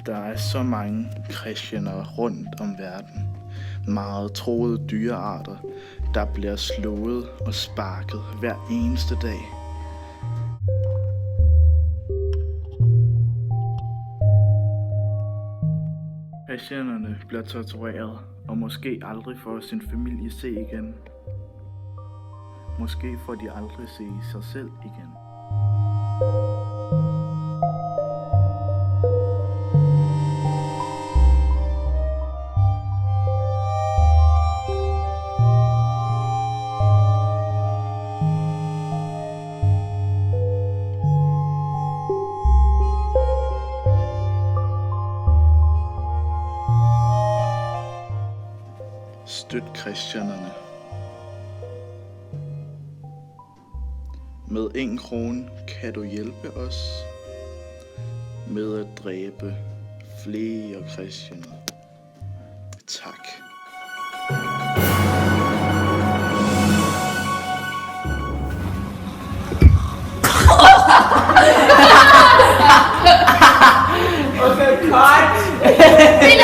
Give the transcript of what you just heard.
Der er så mange christianer rundt om verden. Meget troede dyrearter, der bliver slået og sparket hver eneste dag. Patienterne bliver tortureret og måske aldrig får sin familie se igen. Måske får de aldrig se sig selv igen. Støt christianerne. Med 1 krone kan du hjælpe os med at dræbe flere christianer. Tak. Okay, cut!